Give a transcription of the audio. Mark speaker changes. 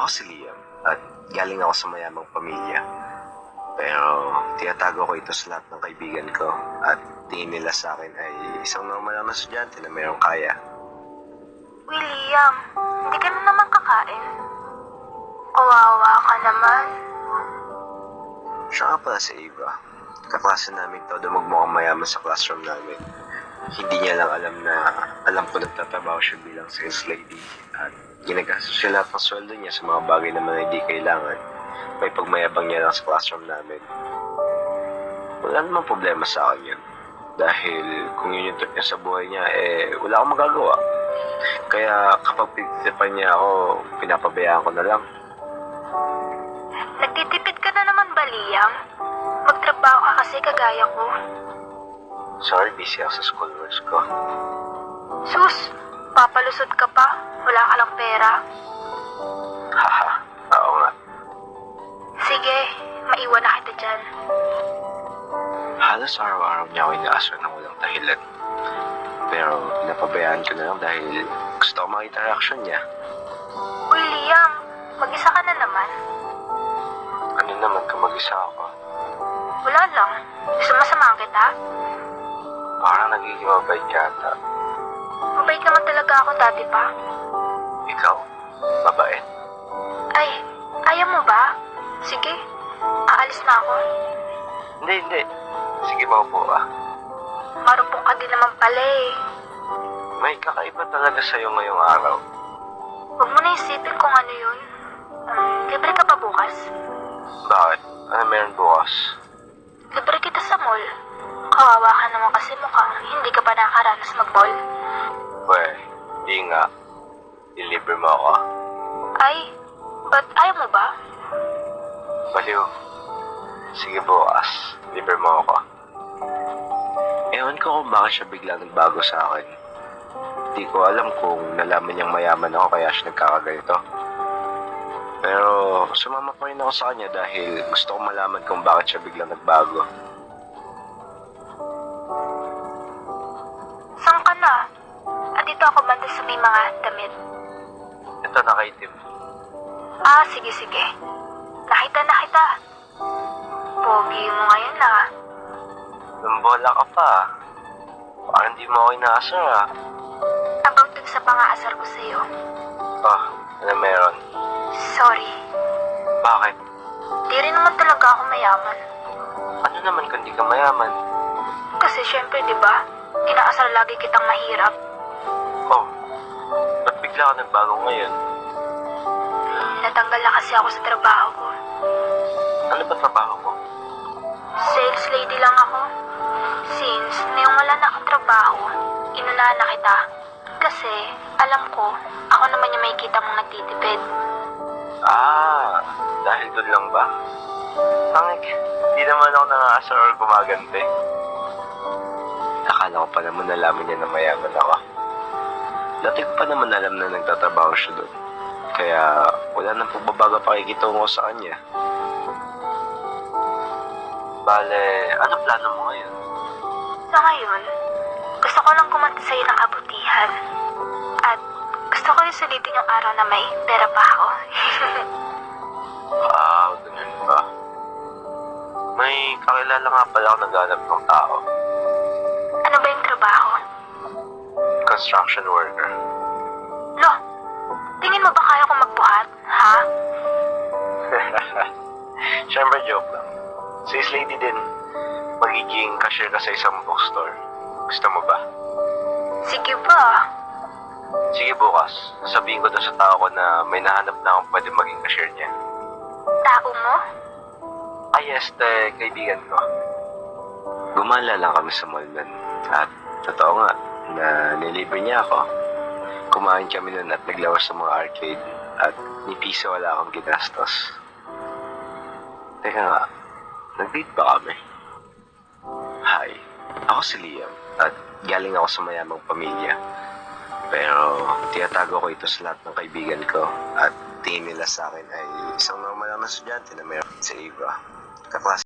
Speaker 1: Ako si Liam at galing ako sa mayamang pamilya. Pero tinatago ko ito sa lahat ng kaibigan ko at tingin nila sa akin ay isang normal na estudyante na mayroong kaya.
Speaker 2: William, hindi ka na naman kakain. Kawawa ka naman.
Speaker 1: Siya nga pala si Ava. Kaklase namin todo magmukhang mayaman sa classroom namin. Hindi niya lang alam ko nagtatrabaho siya bilang sales lady at ginagastos siya lahat ng sweldo niya sa mga bagay naman na hindi kailangan. May pagmayabang niya lang sa classroom namin. Wala namang problema sa akin yun. Dahil kung yun yung trip niya sa buhay niya, wala akong magagawa. Kaya kapag pinitipan niya ako, pinapabayaan ko na lang.
Speaker 2: Nagtitipid ka na naman ba, Liam? Magtrabaho ka kasi kagaya ko.
Speaker 1: Sorry, busy ako sa school works ko.
Speaker 2: Sus, papalusot ka pa. Wala ka lang pera.
Speaker 1: Haha, oo nga.
Speaker 2: Sige, maiwan na kita dyan.
Speaker 1: Halos araw-araw niya ako inaasar ng walang dahilan. Pero napabayaan ko na lang dahil gusto ko makita reaksyon niya.
Speaker 2: Uy, Liam, mag-isa ka na naman.
Speaker 1: Ano naman kung mag-isa ako?
Speaker 2: Wala lang. Gusto masamahan kita?
Speaker 1: Parang nagiging mabait yata.
Speaker 2: Mabait naman talaga ako dati pa.
Speaker 1: Ikaw? Mabait?
Speaker 2: Ay, ayaw mo ba? Sige, aalis na ako.
Speaker 1: Hindi. Sige, maupo ka.
Speaker 2: Marupok ka din naman pala eh.
Speaker 1: May kakaiba talaga sa'yo ngayong araw.
Speaker 2: Huwag mo na isipin kung ano yun. Libre ka pa bukas?
Speaker 1: Bakit? Ano meron bukas?
Speaker 2: Libre kita sa mall. Kawawa ka naman kasi mukhang hindi ka pa nakakaranas mag-mall.
Speaker 1: Well, di nga. Ilibre mo ako.
Speaker 2: Ay, ba't ayaw mo ba?
Speaker 1: Baliw. Sige bukas. Libre mo ako. Ewan ko kung bakit siya bigla nagbago sa akin. Hindi ko alam kung nalaman niyang mayaman ako kaya siya nagkakaganito. Pero sumama pa rin ako sa kanya dahil gusto kong malaman kung bakit siya biglang nagbago.
Speaker 2: Saan ka na? Andito ako banda sa may mga damit.
Speaker 1: Ito nakaitim.
Speaker 2: Ah, sige. Nakita na kita. Pogi mo ngayon ah.
Speaker 1: Lumbola ka pa. Parang di mo ako inaasar ah.
Speaker 2: About dun sa pangaasar ko sa'yo.
Speaker 1: Oh, ano meron?
Speaker 2: Sorry.
Speaker 1: Bakit?
Speaker 2: Di rin naman talaga ako mayaman.
Speaker 1: Ano naman kung di ka mayaman?
Speaker 2: Kasi syempre, di ba? Inaasar lagi kitang mahirap.
Speaker 1: Oh, ba't bigla ka nagbago ngayon?
Speaker 2: Natanggal na kasi ako sa trabaho ko.
Speaker 1: Ano ba trabaho mo?
Speaker 2: Sales lady lang ako. Since ngayong wala na akong trabaho, inunahan na kita. Kasi alam ko, ako naman yung may kita mong nagtitipid.
Speaker 1: Ah, dahil doon lang ba? Pangik, di naman ako nangaasar or gumaganti. Akala ko pa naman nalaman niya na mayaman ako. Dati ko pa naman alam na nagtatrabaho siya doon. Kaya wala nang pagbabago pakikitungo sa kanya. Bale, ano plano mo ngayon?
Speaker 2: Sa ngayon, gusto ko lang kumanta sa'yo ng kabutihan. At gusto ko yung sulitin yung araw na may pera pa ako.
Speaker 1: Wow, ganun ba? May kakilala nga pala ako naghanap ng tao.
Speaker 2: Ano ba yung trabaho?
Speaker 1: Construction worker.
Speaker 2: Lo, tingin mo ba kaya ko magbuhat, ha?
Speaker 1: Siyempre joke lang. Sales lady din. Magiging cashier ka sa isang bookstore. Gusto mo ba?
Speaker 2: Sige ba?
Speaker 1: Sige bukas. Sabihin ko doon sa tao ko na may nahanap na akong pwede maging cashier niya.
Speaker 2: Tao mo?
Speaker 1: Yes, kaibigan ko. Gumala lang kami sa mall nun. At totoo nga, na nilibre niya ako. Kumain kami nun at naglaro sa mga arcade. At ni piso wala akong ginastos. Teka nga, nag-date ba kami? Hi, ako si Liam at galing ako sa mayamang pamilya. Pero tinatago ko ito sa lahat ng kaibigan ko at tingin nila sa akin ay isang normal na estudyante na mayroon sa Ava. Kaklase